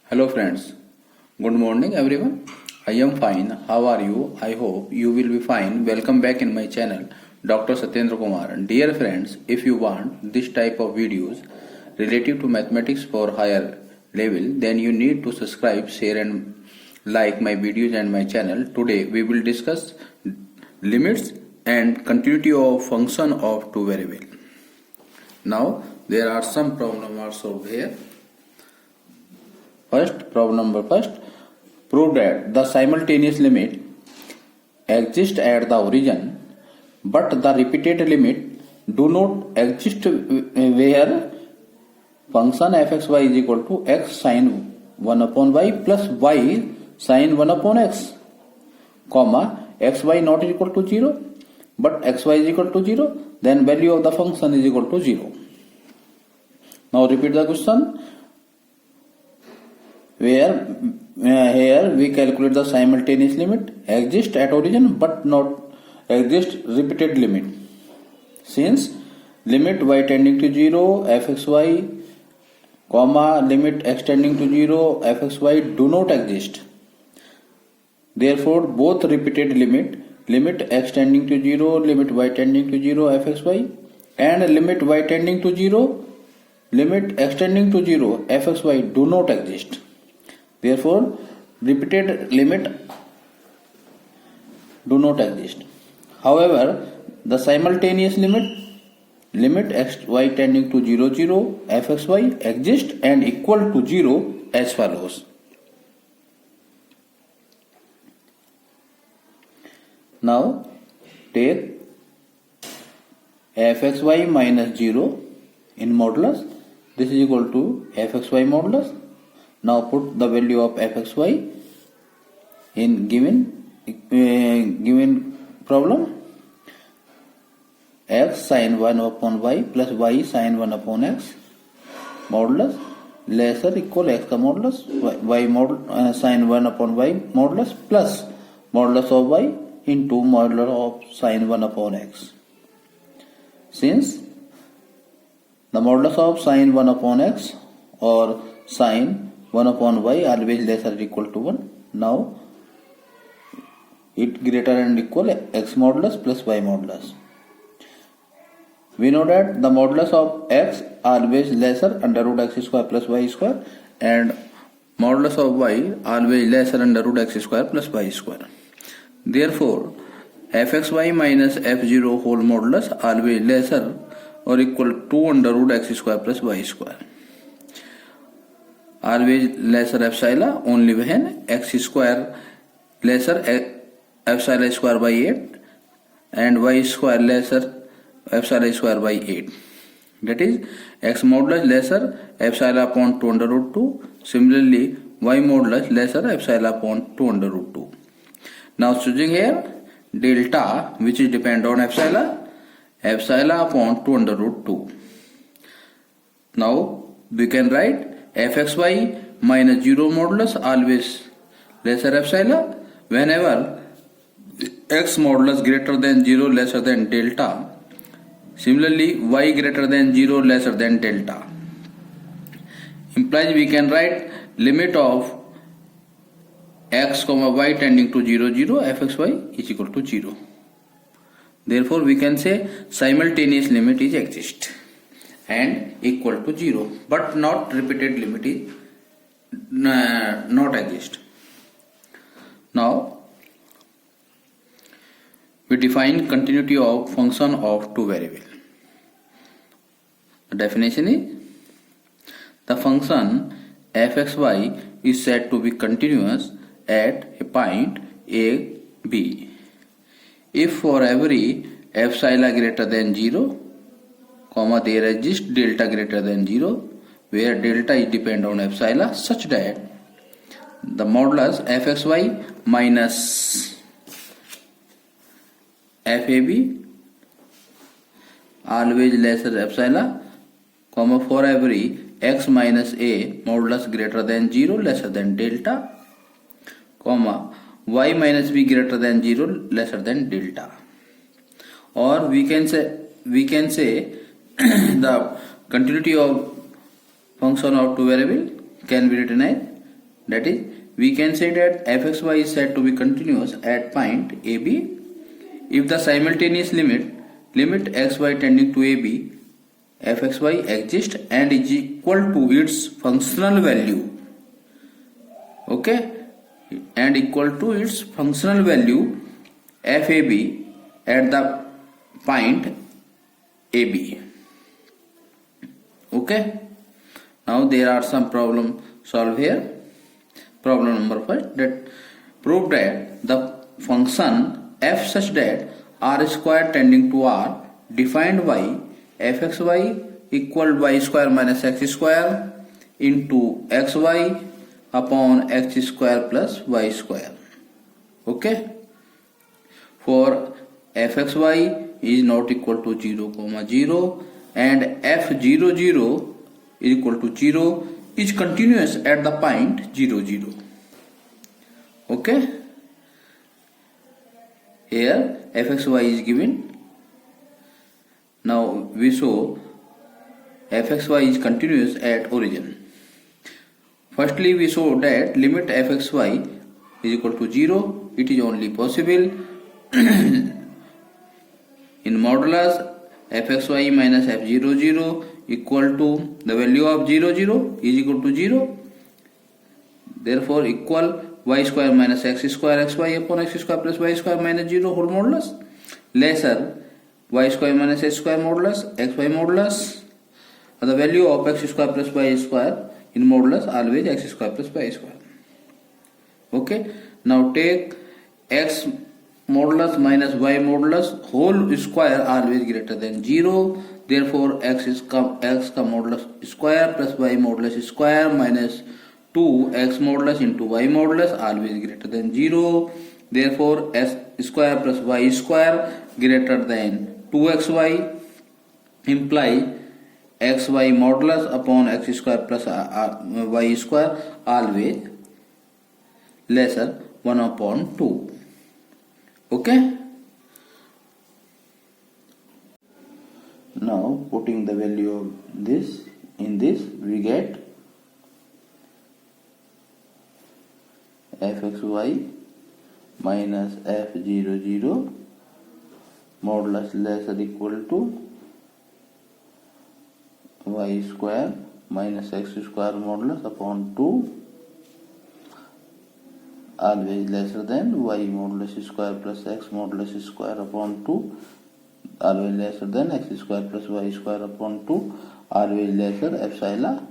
Hello friends, good morning everyone. I am fine. How are you? I hope you will be fine. Welcome back in my channel, Dr. Satyendra Kumar. Dear friends, if you want this type of videos related to mathematics for higher level, then you need to subscribe, share and like my videos and my channel. Today we will discuss limits and continuity of function of two variables. Now there are some problems over here. Problem number first, prove that the simultaneous limit exists at the origin, but the repeated limit do not exist where function fxy is equal to x sin 1 upon y plus y sin 1 upon x, comma xy not equal to 0, but xy is equal to 0, then value of the function is equal to 0. Now repeat the question. Where here we calculate the simultaneous limit exist at origin but not exist repeated limit. Since limit y tending to 0 fxy comma limit x tending to 0 fxy do not exist. Therefore both repeated limit x tending to 0 limit y tending to 0 fxy and limit y tending to 0 limit x tending to 0 fxy do not exist. Therefore, repeated limit do not exist. However, the simultaneous limit x y tending to 0 0 fxy exists and equal to 0 as follows. Now take fxy minus 0 in modulus. This is equal to fxy modulus. Now put the value of fxy in given problem. X sin 1 upon y plus y sin 1 upon x modulus lesser equal x का modulus y sin 1 upon y modulus plus modulus of y into modulus of sin 1 upon x. Since the modulus of sin 1 upon x or sin 1 upon y always lesser or equal to 1. Now it greater and equal x modulus plus y modulus. We know that the modulus of x always lesser under root x square plus y square and modulus of y always lesser under root x square plus y square. Therefore fxy minus f0 whole modulus always lesser or equal to under root x square plus y square. Always lesser epsilon only when x square lesser epsilon square by 8 and y square lesser epsilon square by 8. That is x modulus lesser epsilon upon 2 under root 2. Similarly y modulus lesser epsilon upon 2 under root 2. Now choosing here delta which is depend on epsilon upon 2 under root 2. Now we can write fxy minus 0 modulus always lesser epsilon whenever x modulus greater than 0 lesser than delta. Similarly y greater than 0 lesser than delta. Implies we can write limit of x comma y tending to 0 0 fxy is equal to 0. Therefore we can say simultaneous limit is exist and equal to 0 but not repeated limit is not exist. Now we define continuity of function of two variables. The definition is the function fxy is said to be continuous at a point a b if for every epsilon greater than 0 comma there exists delta greater than 0 where delta is depend on epsilon such that the modulus fxy minus fab always lesser epsilon comma for every x minus a modulus greater than 0 lesser than delta comma y minus b greater than 0 lesser than delta. Or we can say the continuity of function of two variable can be written as That is, we can say that fxy is said to be continuous at point AB if the simultaneous limit xy tending to AB fxy exists and is equal to its functional value. Okay, and equal to its functional value fab at the point AB. Okay, now there are some problem solved here. Problem number 5, that prove that the function f such that r square tending to r defined by fxy equal y square minus x square into xy upon x square plus y square. Okay, for fxy is not equal to 0, 0 and f00 is equal to 0 is continuous at the point 0, 0. Okay, here fxy is given. Now we show fxy is continuous at origin. Firstly, we show that limit fxy is equal to 0. It is only possible in modulus fxy minus f00 equal to the value of 0, 0 is equal to 0. Therefore, equal y square minus x square xy upon x square plus y square minus 0 whole modulus lesser y square minus x square modulus xy modulus. The value of x square plus y square in modulus always x square plus y square. Okay, now take x modulus minus y modulus whole square always greater than 0. Therefore, x modulus square plus y modulus square minus 2x modulus into y modulus always greater than 0. Therefore, s square plus y square greater than 2xy imply xy modulus upon x square plus y square always lesser 1 upon 2. Okay. Now putting the value of this in this, we get fxy minus f00 modulus less or equal to y square minus x square modulus upon 2 always lesser than y modulus square plus x modulus square upon 2 always lesser than x square plus y square upon 2 always lesser epsilon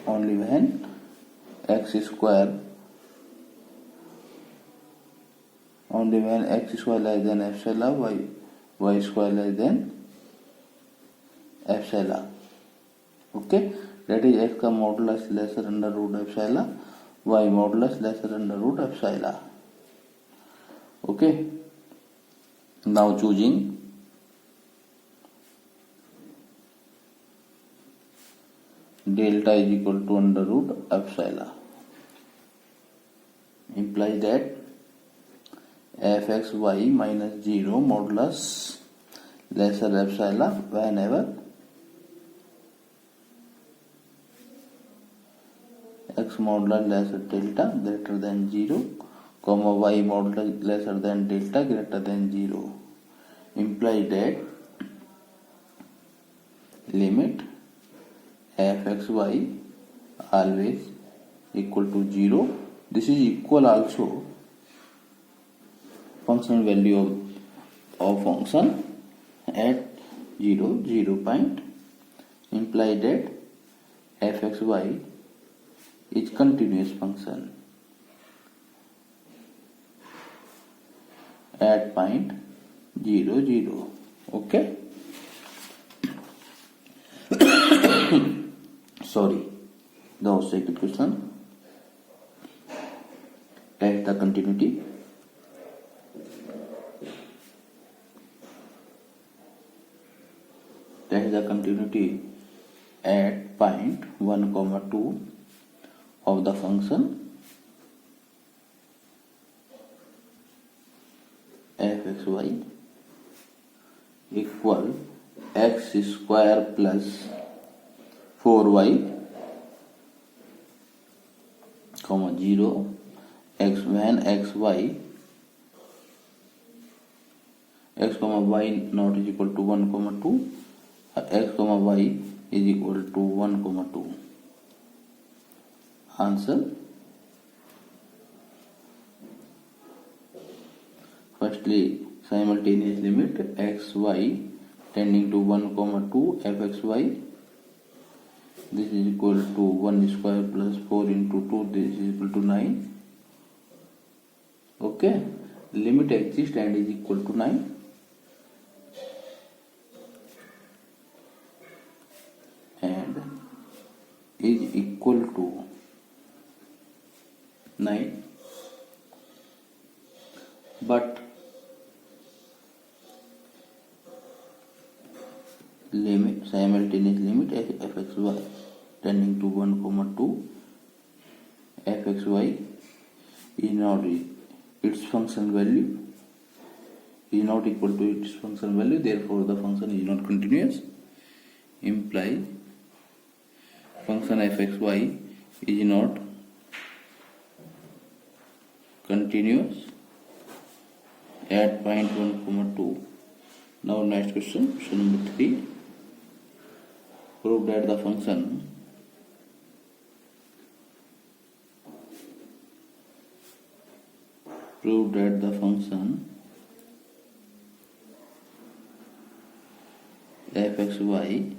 only when x square only when x square less than epsilon y square less than epsilon. Okay, that is x का modulus lesser under root epsilon, y modulus lesser under root epsilon. Okay, now choosing delta is equal to under root epsilon implies that fxy minus 0 modulus lesser epsilon whenever x modulus lesser delta greater than 0, comma y modulus lesser than delta greater than 0 implies that limit fxy always equal to 0. This is equal also function value of function at 0, 0 point imply that fxy is continuous function at point 0, 0. Okay. Sorry, now second question. Test the continuity. Test the continuity at point 1, 2 of the function fxy equal x square plus 4y comma 0 x when x y x comma y not is equal to 1 comma 2 x comma y is equal to 1 comma 2. Answer. Firstly, simultaneous limit x y tending to 1 comma 2 fxy, this is equal to 1 square plus 4 into 2, this is equal to 9. Okay, limit exists and is equal to 9. And is equal to 9, but limit simultaneous limit fxy tending to 1 comma 2 fxy is not its function value is not equal to its function value, therefore the function is not continuous, implies function fxy is not continuous at point 1 comma 2. Now next question number 3. Prove that the function fxy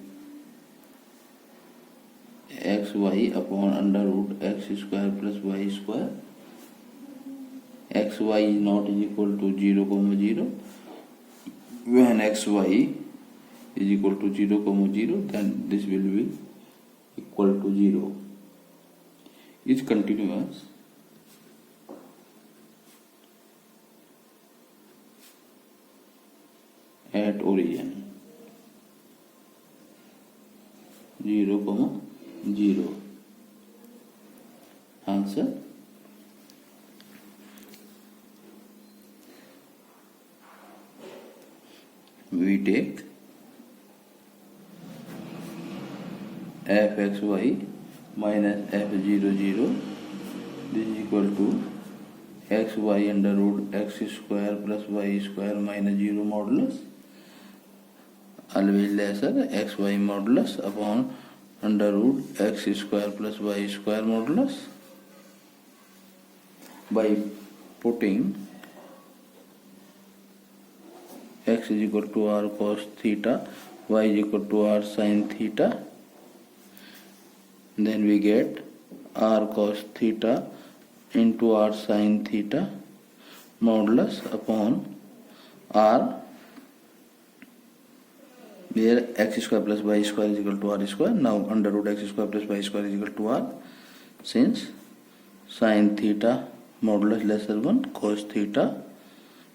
xy upon under root x square plus y square, xy is not is equal to 0 comma 0. When xy is equal to 0 comma 0, then this will be equal to 0, is continuous at origin 0 comma 0. Answer. We take fxy minus f00, this is equal to xy under root x square plus y square minus 0 modulus, always lesser xy modulus upon under root x square plus y square modulus. By putting x is equal to r cos theta, y is equal to r sin theta, then we get r cos theta into r sin theta modulus upon r, where x square plus y square is equal to r square. Now under root x square plus y square is equal to r, since sin theta modulus lesser 1, cos theta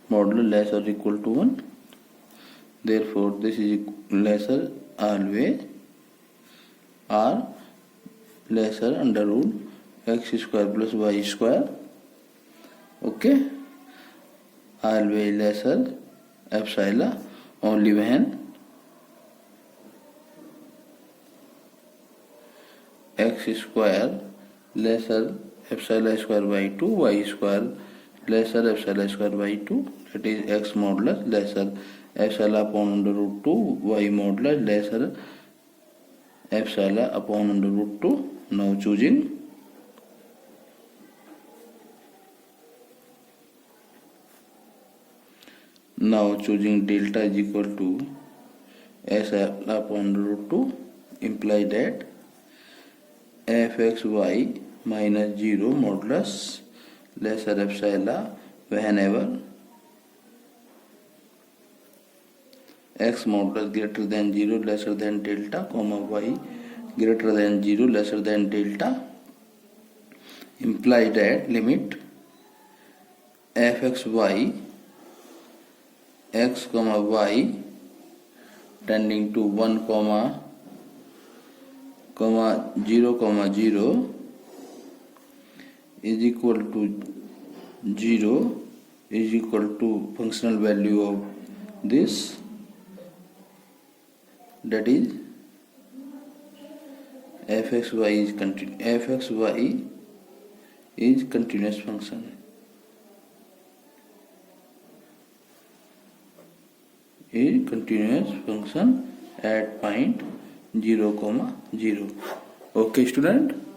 modulus lesser or equal to 1, therefore this is lesser always r lesser under root x square plus y square. Okay, always lesser epsilon only when x square lesser epsilon square by 2, y square lesser epsilon square by 2, that is x modulus lesser epsilon upon under root 2, y modulus lesser epsilon upon under root 2. Now choosing delta is equal to s upon root 2, imply that fxy minus 0 modulus lesser epsilon whenever x modulus greater than 0 lesser than delta, comma y greater than 0 lesser than delta, imply that limit fxy x comma y tending to 1 comma 0 is equal to 0 is equal to functional value of this, that is fxy is fxy is continuous function. Is continuous function at point 0, 0. Okay, student.